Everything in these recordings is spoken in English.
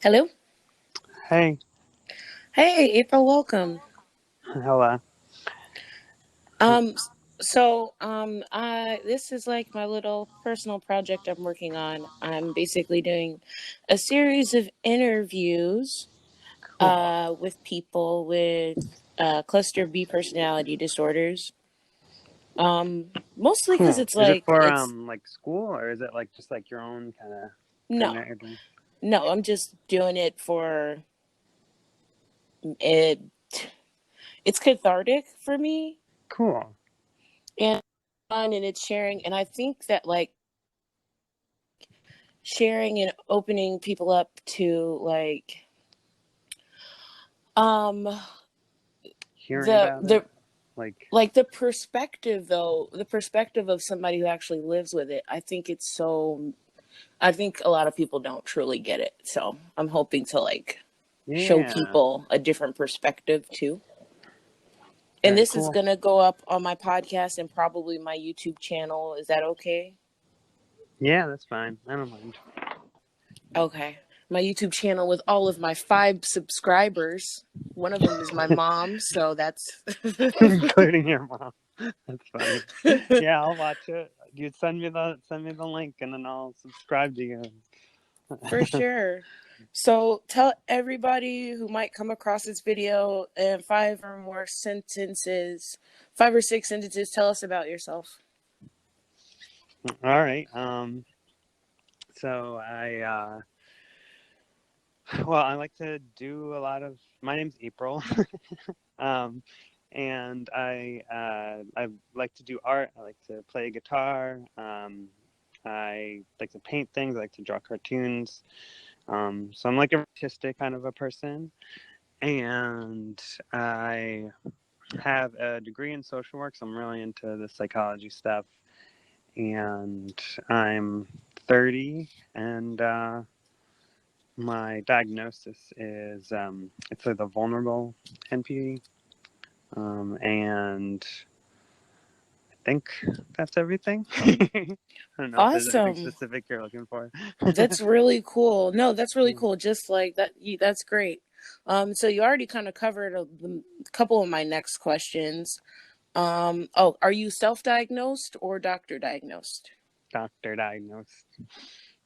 Hello. Hey, Hey, April, welcome. hello. Um I this is like my little personal project I'm working on. I'm basically doing a series of interviews Cool. with people with cluster B personality disorders. Mostly cuz Cool. it's Is it like for it's like school, or is it like just like your own kind of thing no. that you're doing? No, I'm just doing it for it it's cathartic for me Cool. and fun, and it's sharing, and I think that like sharing and opening people up to um Hearing the about it, the like, like the perspective, though, the perspective of somebody who actually lives with it. I think a lot of people don't truly get it, so I'm hoping to like show yeah, people a different perspective too. And very this is cool. going to go up on my podcast and probably my YouTube channel. Is that okay? Yeah, that's fine. I don't mind. Okay. My YouTube channel with all of my 5 subscribers. One of them is my mom, so that's Including your mom. That's funny. Yeah, I'll watch it. You send me the link, and then I'll subscribe to you. for sure. So tell everybody who might come across this video in 5 or 6 sentences, tell us about yourself. All right. So I like to do a lot of. My name's April. Um, and I like to do art. I like to play guitar. I like to paint things. I like to draw cartoons. So I'm like an artistic kind of a person, and I have a degree in social work. So I'm really into the psychology stuff, and I'm 30, and my diagnosis is it's like the vulnerable NPD, and I think that's everything. I don't know if there's anything Awesome. specific you're looking for. That's really cool. No, that's really cool. Just like that, that's great. So you already kind of covered a couple of my next questions. Oh, are you self-diagnosed or doctor diagnosed? Doctor diagnosed.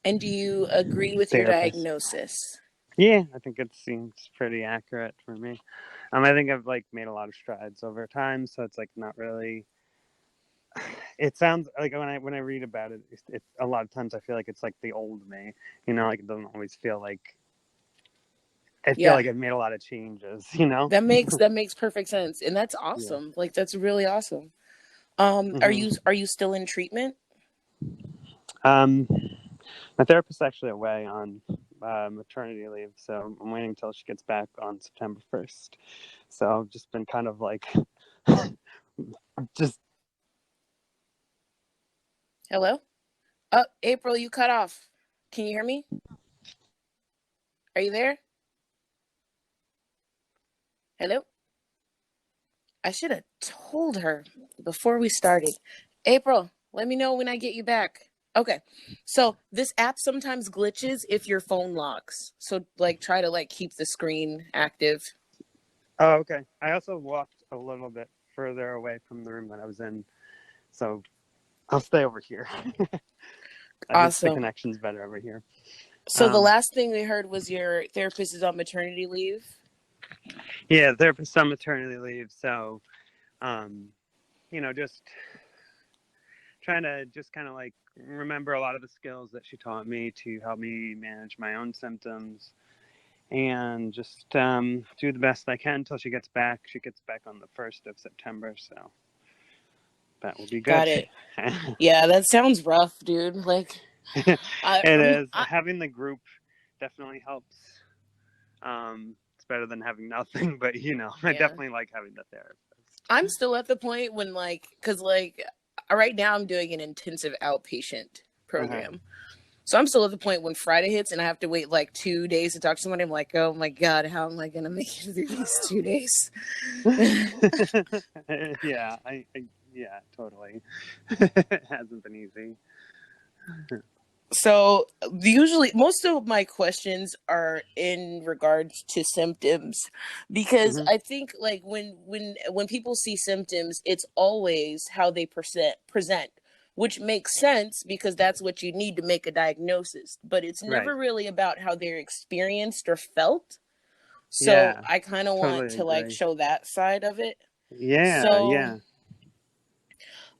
And do you agree with your Therapist. diagnosis? Yeah, I think it seems pretty accurate for me. I think I've like made a lot of strides over time, so it's like not really. It sounds like when I read about it, it's a lot of times I feel like it's like the old me. Like it doesn't always feel like. I feel Yeah. like I've made a lot of changes. That makes perfect sense. And that's Yeah. awesome. Like that's really awesome. Are hmm you still in treatment? Um, my therapist's actually away on maternity leave, so I'm waiting until she gets back on September 1st. So I've just been kind of like, just Hello? Oh, April, you cut off. Can you hear me? Are you there? Hello? I should have told her before we started. April, let me know when I get you back. Okay. So this app sometimes glitches if your phone locks. So like try to like keep the screen active. oh, okay. I also walked a little bit further away from the room that I was in, so I'll stay over here. At least the Awesome. connection's better over here. So the Um, last thing we heard was your therapist is on maternity leave. yeah, therapist on maternity leave, so um, just trying to just kind of like remember a lot of the skills that she taught me to help me manage my own symptoms and just do the best I can until she gets back. She gets back on the 1st of September, so that will be good. Got it. Yeah, that sounds rough, dude. Like It I, is. I Having the group definitely helps. It's better than having nothing, but I yeah. definitely like having the therapist. I'm still at the point when like cuz like right now I'm doing an intensive outpatient Uh-huh. program. So I'm still at the point when Friday hits and I have to wait like 2 days to talk to somebody. I'm like, oh my God, how am I going to make it through these 2 days? Yeah, yeah, totally. It hasn't been easy. So usually most of my questions are in regards to symptoms because Hmm. I think like when people see symptoms, it's always how they present, which makes sense because that's what you need to make a diagnosis, but it's Right. never really about how they're experienced or felt. So Yeah. I kind of want Totally to like agree. show that side of it. Yeah. So Yeah.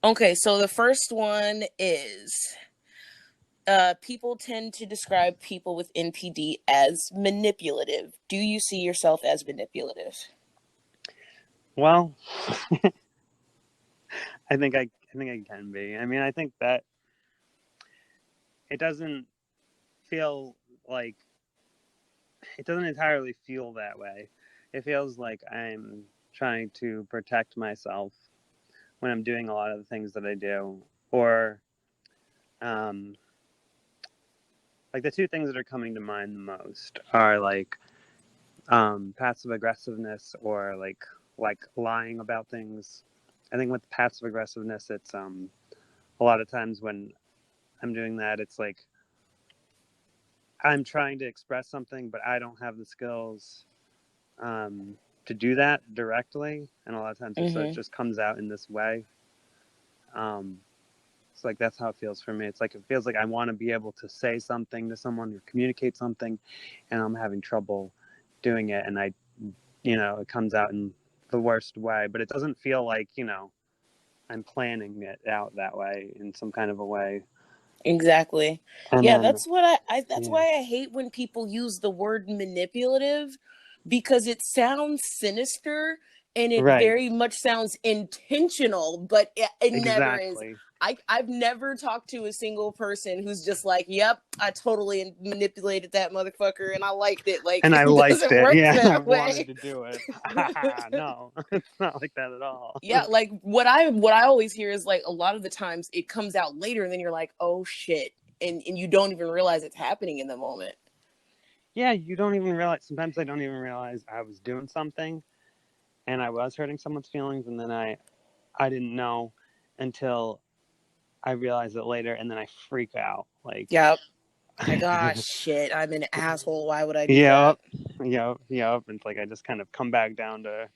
okay, so the first one is people tend to describe people with NPD as manipulative. Do you see yourself as manipulative? Well, I think I can be. I mean, I think that it doesn't feel like it doesn't entirely feel that way. It feels like I'm trying to protect myself when I'm doing a lot of the things that I do, or um, like the two things that are coming to mind the most are like passive aggressiveness or like lying about things. I think with passive aggressiveness, it's a lot of times when I'm doing that, it's like I'm trying to express something, but I don't have the skills to do that directly, and a lot of times it Mm-hmm. just comes out in this way. Um, it's like that's how it feels for me. It's like it feels like I want to be able to say something to someone or communicate something, and I'm having trouble doing it, and it comes out in the worst way. But it doesn't feel like I'm planning it out that way in some kind of a way. Exactly. And Yeah, then that's what that's yeah, why I hate when people use the word manipulative because it sounds sinister and it right, very much sounds intentional, but it never is. exactly. I've never talked to a single person who's just like, "Yep, I totally manipulated that motherfucker and I liked it." Like And I it liked doesn't it. work Yeah, I that wanted way. to do it. No, it's not like that at all. Yeah, like what I always hear is like a lot of the times it comes out later and then you're like, "Oh shit." And you don't even realize it's happening in the moment. Yeah, you don't even realize. Sometimes I don't even realize I was doing something and I was hurting someone's feelings, and then I didn't know until I realized it later, and then I freak out. Like, Yep. Like, ah, shit, I'm an asshole. Why would I do yep, that? yep. And it's like I just kind of come back down to.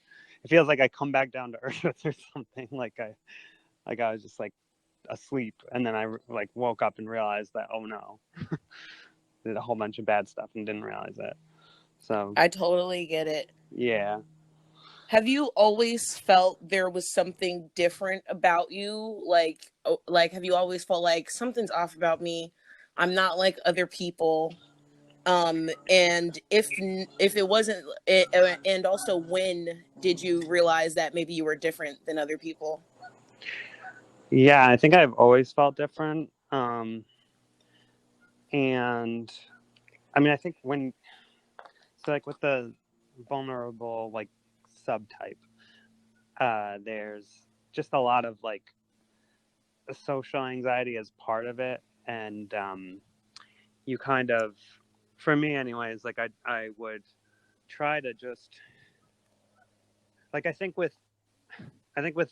It feels like I come back down to earth or something. Like I was just like asleep, and then I like woke up and realized that, oh no, did a whole bunch of bad stuff and didn't realize it. So I totally get it. yeah, Have you always felt there was something different about you? Like have you always felt like something's off about me? I'm not like other people. And if it wasn't and also when did you realize that maybe you were different than other people? yeah. I think I've always felt different. And I mean, I think when so like with the vulnerable like subtype, there's just a lot of like social anxiety as part of it, and you kind of, for me anyways, like I would try to just like I think with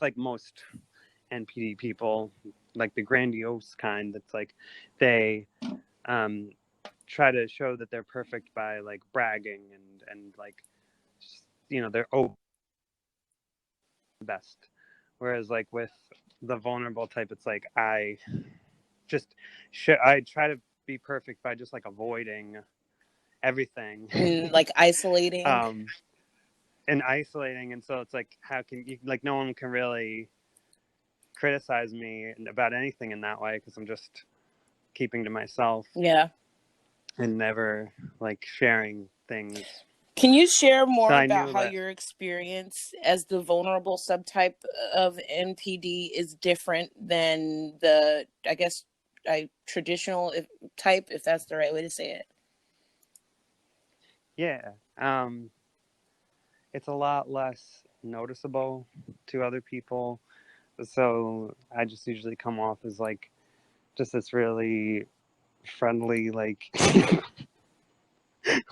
like most NPD people, like the grandiose kind, that's like they um try to show that they're perfect by like bragging and like they're best. Whereas like with the vulnerable type, it's like just I try to be perfect by just like avoiding everything. Like isolating? um and isolating, and so it's like how can you, like, no one can really criticize me about anything in that way because I'm just keeping to myself Yeah. and never like sharing things. Can you share So more I about knew how that. your experience as the vulnerable subtype of NPD is different than the, I guess, traditional type, if that's the right way to say it? Yeah, it's a lot less noticeable to other people, so I just usually come off as like just this really friendly, like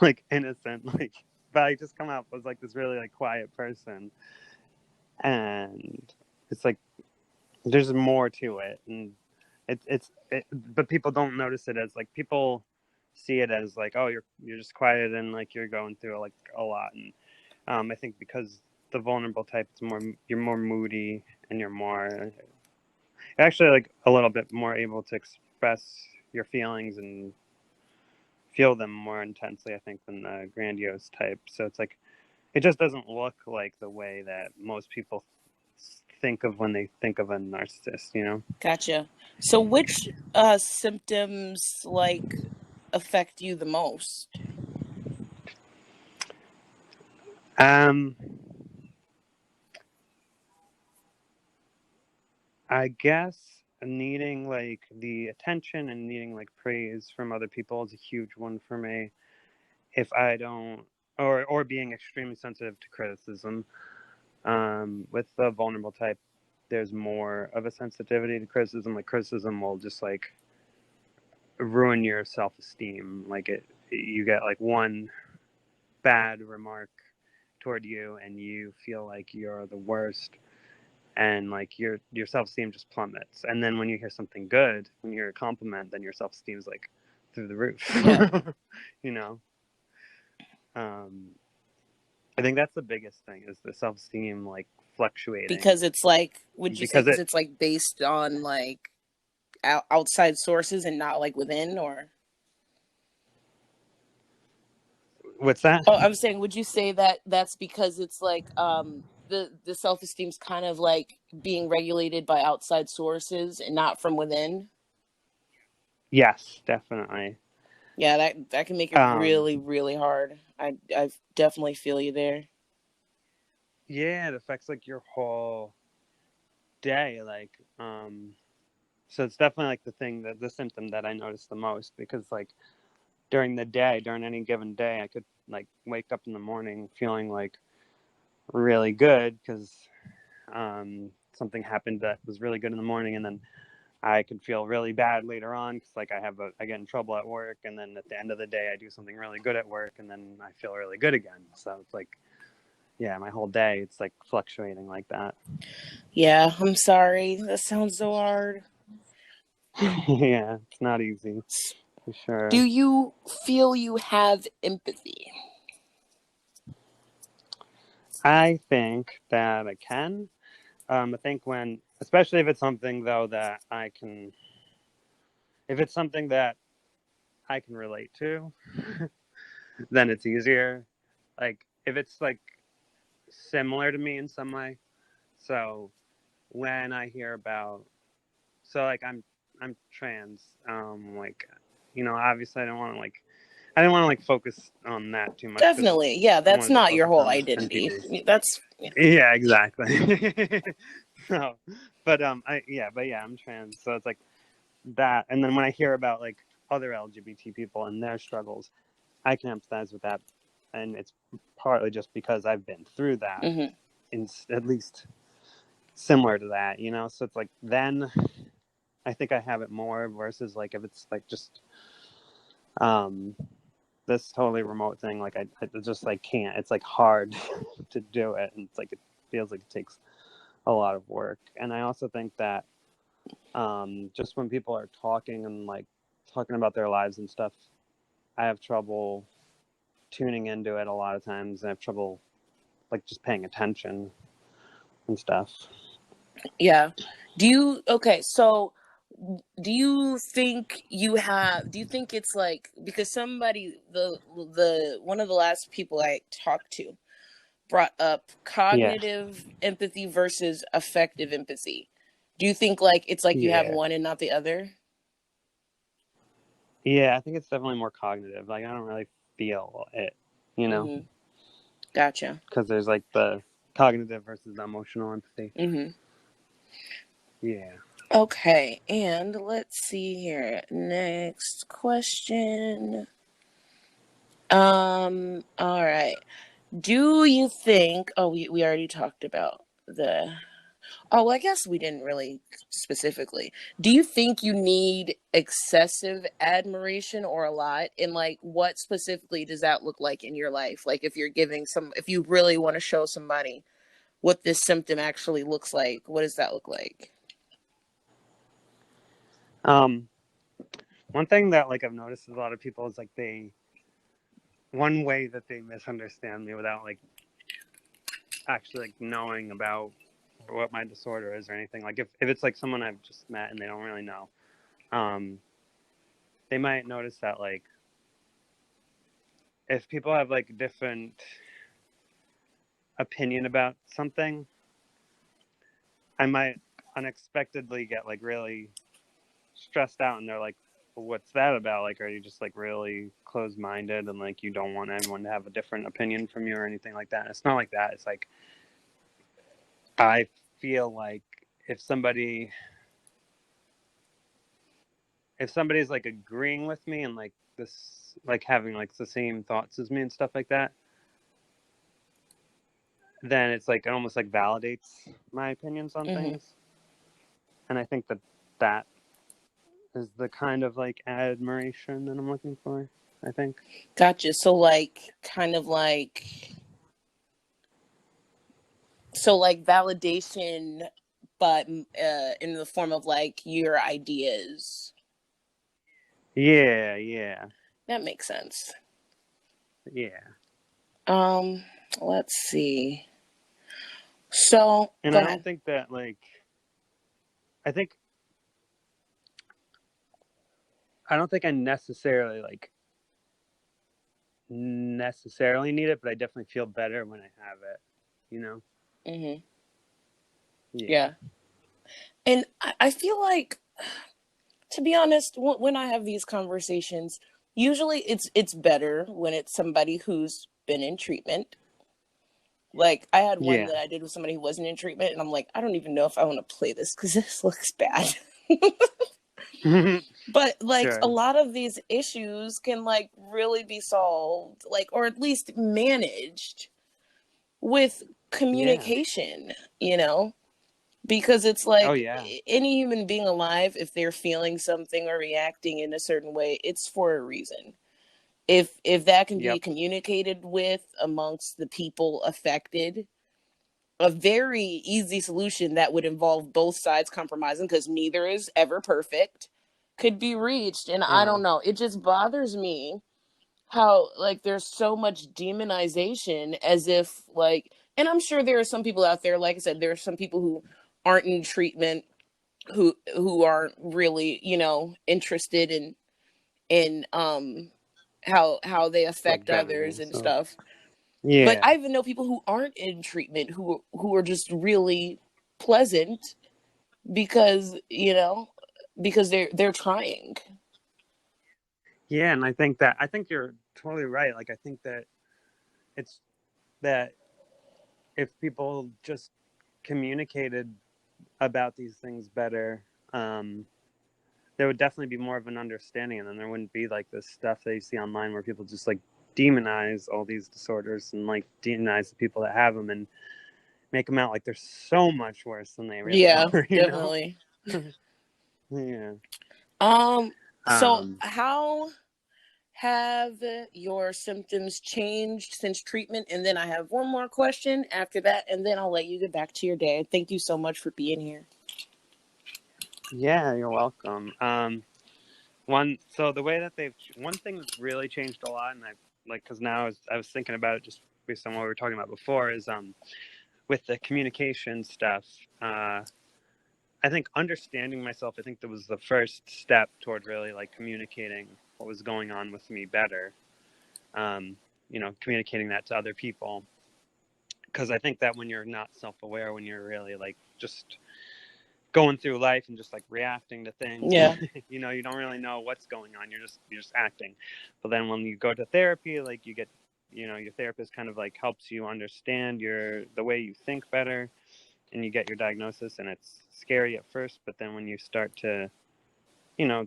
like innocent, like, but I just come out as like this really like quiet person, and it's like there's more to it, and but people don't notice it as like, people see it as like, oh, you're just quiet and like you're going through like a lot. And I think because the vulnerable type, it's more, you're more moody, and you're more actually like a little bit more able to express your feelings and feel them more intensely, I think, than the grandiose type. So it's like, it just doesn't look like the way that most people think of when they think of a narcissist, you know? Gotcha. So which symptoms like affect you the most? Um, I guess needing like the attention and needing like praise from other people is a huge one for me. If I don't, or being extremely sensitive to criticism. With the vulnerable type, there's more of a sensitivity to criticism. Like, criticism will just like ruin your self-esteem. Like, you get like one bad remark toward you, and you feel like you're the worst, and like your self-esteem just plummets. And then when you hear something good, when you hear a compliment, then your self-esteem is like through the roof. Yeah. You know. um I think that's the biggest thing, is the self-esteem like fluctuating, Because it's like, would you say because because it it's like based on like outside sources and not like within, or? what's that? Oh, I'm saying, would you say that that's because it's like the self-esteem's kind of like being regulated by outside sources and not from within? Yes, definitely. Yeah, that can make it um really really hard. I definitely feel you there. yeah, it affects like your whole day. Like, so it's definitely like the thing, that the symptom that I notice the most, because like during the day, during any given day, I could like wake up in the morning feeling like really good, because something happened that was really good in the morning, and then I could feel really bad later on, because like I get in trouble at work, and then at the end of the day I do something really good at work, and then I feel really good again. So it's like, yeah, my whole day, it's like fluctuating like that. Yeah, I'm sorry. That sounds so hard. Yeah, it's not easy for Do sure. you feel you have empathy? I think that I can. I think when, especially if it's something though that I can, if it's something that I can relate to, then it's easier. Like, if it's like similar to me in some way. So when I hear about, so like I'm trans, like, obviously I didn't want to like focus on that too much, because Definitely. Yeah, I that's wanted to not your focus whole on identity. NPD. That's yeah. Yeah, exactly. So, but I'm trans, so it's like that. And then when I hear about like other LGBT people and their struggles, I can empathize with that, and it's partly just because I've been through that, Hmm. in at least similar to that. So it's like, then I think I have it more, versus like if it's like just um this totally remote thing, like I just like can't. It's like hard to do it, and it's like it feels like it takes a lot of work. And I also think that just when people are talking and like talking about their lives and stuff, I have trouble tuning into it a lot of times. I have trouble like just paying attention and stuff. Yeah. Okay, so do you think it's like, because somebody, the one of the last people I talked to brought up Yeah, cognitive empathy versus affective empathy. Do you think like it's like you have yeah, one and not the other? yeah. I think it's definitely more cognitive. Like, I don't really feel it, you know, Mhm. Gotcha. because there's like the cognitive versus the emotional empathy. Mhm. Yeah. Okay, and let's see here. Next question. All right. Do you think, oh, we already talked about the, oh, well, I guess we didn't really specifically. Do you think you need excessive admiration or a lot? And like, what specifically does that look like in your life? Like, if you really want to show somebody what this symptom actually looks like, what does that look like? Um, one thing that like I've noticed with a lot of people is like one way that they misunderstand me without like actually like knowing about what my disorder is or anything. Like if it's like someone I've just met and they don't really know, um, they might notice that like if people have like a different opinion about something, I might unexpectedly get like really stressed out and they're like, what's that about? Like, are you just like really closed minded and like you don't want anyone to have a different opinion from you or anything like that? It's not like that. It's like, I feel like if somebody, if somebody's like agreeing with me and like this, like having like the same thoughts as me and stuff like that, then it's like, it almost like validates my opinions on Mm-hmm. things. And I think that that is the kind of like admiration that I'm looking for, I think. Gotcha. So like kind of like so like validation but in the form of like your ideas. Yeah, yeah, That makes sense. yeah. Um let's see. So, And go I don't ahead. think that like I think I don't think I necessarily like necessarily need it, but I definitely feel better when I have it, you know? Mhm. Yeah. Yeah. And I feel like, to be honest, when I have these conversations, usually it's better when it's somebody who's been in treatment. Like I had one Yeah. that I did with somebody who wasn't in treatment, and I'm like, I don't even know if I want to play this because this looks bad. But like a Sure. lot of these issues can like really be solved, like or at least managed with Yeah. communication. You know, because it's Oh like yeah. any human being alive, if they're feeling something or reacting in a certain way, it's for a reason. If that can be Yep. communicated with amongst the people affected, a very easy solution that would involve both sides compromising because neither is ever perfect could be reached. And I Uh-huh. don't know, it just bothers me how like there's so much demonization as if like, and I'm sure there are some people out there, like I said, there are some people who aren't in treatment who aren't really, you know, interested in how they Like affect bettering others and themselves. stuff. But Yeah. I even know people who aren't in treatment who are just really pleasant because, you know, because they're trying. Yeah, and I think you're totally right. Like I think that it's that if people just communicated about these things better, um, there would definitely be more of an understanding, and then there wouldn't be like this stuff that you see online where people just like demonize all these disorders and like demonize the people that have them and make them out like they're so much worse than they really Yeah, are, you know? definitely. Yeah. So Um, how have your symptoms changed since treatment? And then I have one more question after that, and then I'll let you get back to your day. Thank you so much for being here. yeah, you're welcome. So the way that one thing that's really changed a lot, and I like, because now I was thinking about it just based on what we were talking about before, is with the communication stuff. I think understanding myself, I think that was the first step toward really like communicating what was going on with me better. Um, communicating that to other people. Because I think that when you're not self-aware, when you're really like just going through life and just like reacting to things, Yeah. you don't really know what's going on. You're just acting. But then when you go to therapy, like you get, your therapist kind of like helps you understand the way you think better, and you get your diagnosis, and it's scary at first, but then when you start to, you know,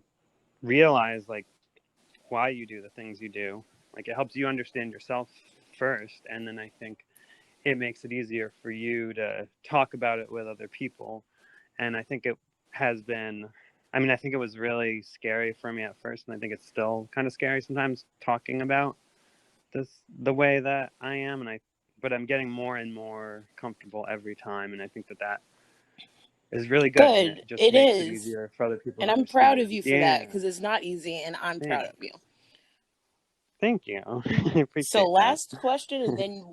realize like why you do the things you do, like it helps you understand yourself first, and then I think it makes it easier for you to talk about it with other people. And I think it has been, I mean, I think it was really scary for me at first, and I think it's still kind of scary sometimes talking about the way that I am, but I'm getting more and more comfortable every time, and I think that is really good, and it Good. just It makes it is. easier for other people And to I'm proud of understand. you for that Yeah, because it's not easy, and I'm proud of you. thanks. Thank you. I So appreciate that. last question, and then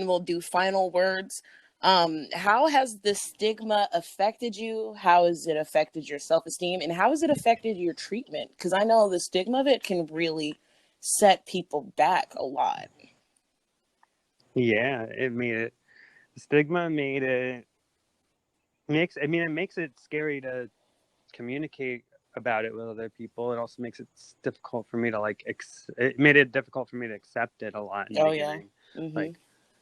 we'll do final words. How has the stigma affected you? How has it affected your self-esteem, and how has it affected your treatment? Because I know the stigma of it can really set people back a lot. Yeah, it made it. Stigma made it makes. I mean, it makes it scary to communicate about it with other people. It also makes it difficult for me to like. It made it difficult for me to accept it a lot in the Oh yeah. beginning. Mm-hmm. Like,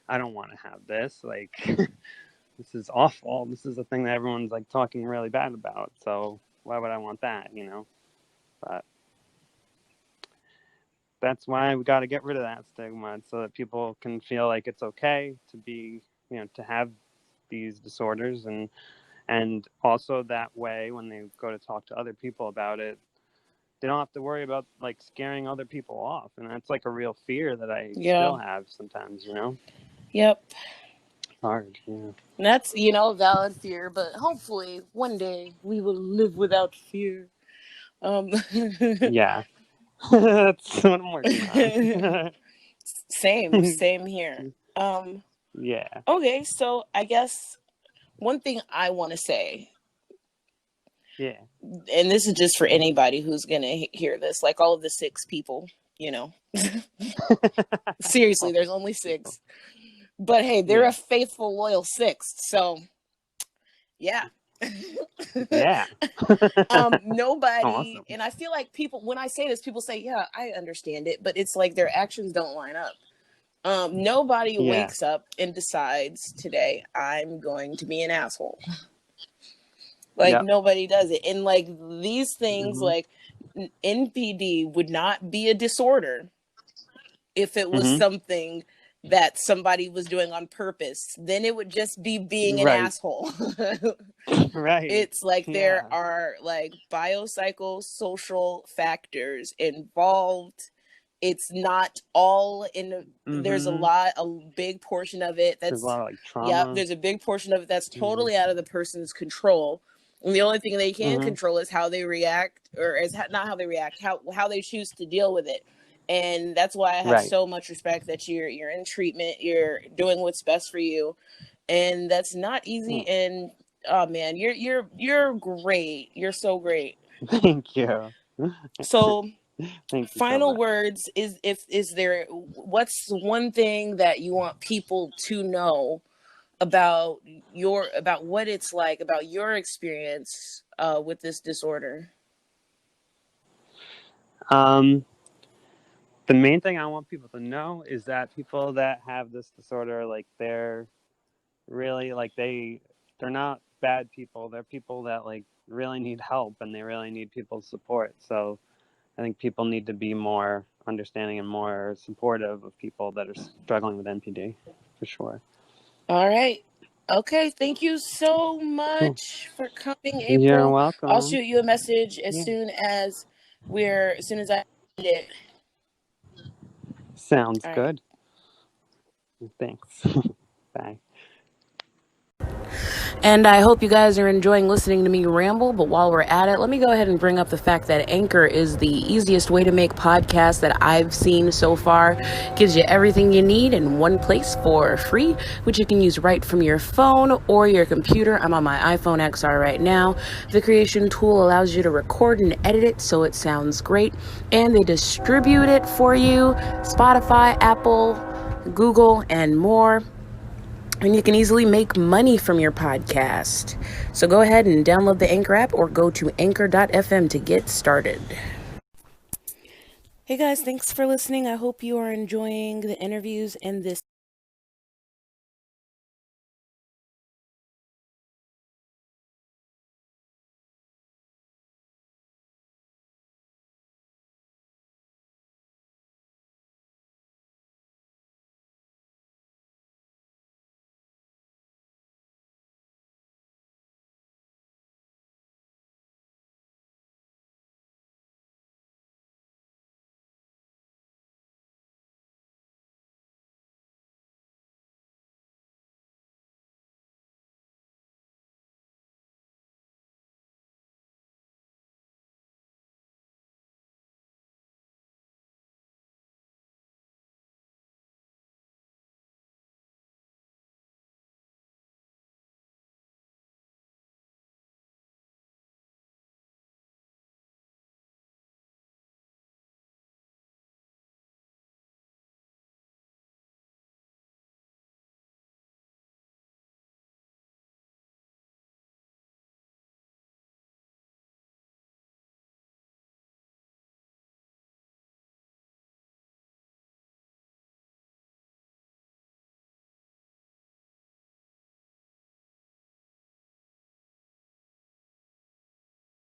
I don't want to have this. Like, this is awful. This is a thing that everyone's like talking really bad about. So why would I want that? You know. But that's why we got to get rid of that stigma so that people can feel like it's okay to be, to have these disorders, and also that way when they go to talk to other people about it, they don't have to worry about like scaring other people off, and that's like a real fear that I Yeah. still have sometimes. Yep. It's hard. Yeah. And that's valid fear, but hopefully one day we will live without fear. Um. Yeah. That's what I'm working on. Same here. Yeah. Okay, so I guess one thing I want to say, Yeah. and this is just for anybody who's going to hear this, like all of the 6 people, you know. Seriously, All there's the only people. 6. But hey, they're a Yeah. faithful, loyal 6. So, yeah. Yeah. Nobody, Awesome. and I feel like people, when I say this, people say, yeah, I understand it, but it's like their actions don't line up. Nobody Yeah. wakes up and decides today I'm going to be an asshole. Like Yep. nobody does it. And like these things, Mhm. like NPD would not be a disorder if it was Mhm. something that somebody was doing on purpose. Then it would just be being an Right. asshole. Right. It's like there Yeah. are like biopsychosocial factors involved. It's not all in, there's Mhm. a big portion of it There's a that's, lot of like yep, trauma. there's a big portion of it that's Mhm. totally out of the person's control. And the only thing they can Mhm. control is how they react, or not how they react, how they choose to deal with it. And that's why I have Right. so much respect that you're in treatment, you're doing what's best for you, and that's not easy. Oh, And oh man, you're great. You're so great. thank you. So Thank you so final much. words, is there, what's one thing that you want people to know about about what it's like, about your experience with this disorder? Um, the main thing I want people to know is that people that have this disorder, like they're really like they're not bad people. They're people that like really need help and they really need people's support. So I think people need to be more understanding and more supportive of people that are struggling with NPD, for sure. All right. Okay, thank you so Cool. much for coming, You're April. I'll welcome. shoot you a message Yeah. as soon as I get it. Sounds All right. good. Thanks. Bye. And I hope you guys are enjoying listening to me ramble. But while we're at it, let me go ahead and bring up the fact that Anchor is the easiest way to make podcasts that I've seen so far. Gives you everything you need in one place for free, which you can use right from your phone or your computer. I'm on my iPhone XR right now. The creation tool allows you to record and edit it so it sounds great. And they distribute it for you. Spotify, Apple, Google, and more. And you can easily make money from your podcast. So go ahead and download the Anchor app or go to anchor.fm to get started. Hey guys, thanks for listening. I hope you are enjoying the interviews and this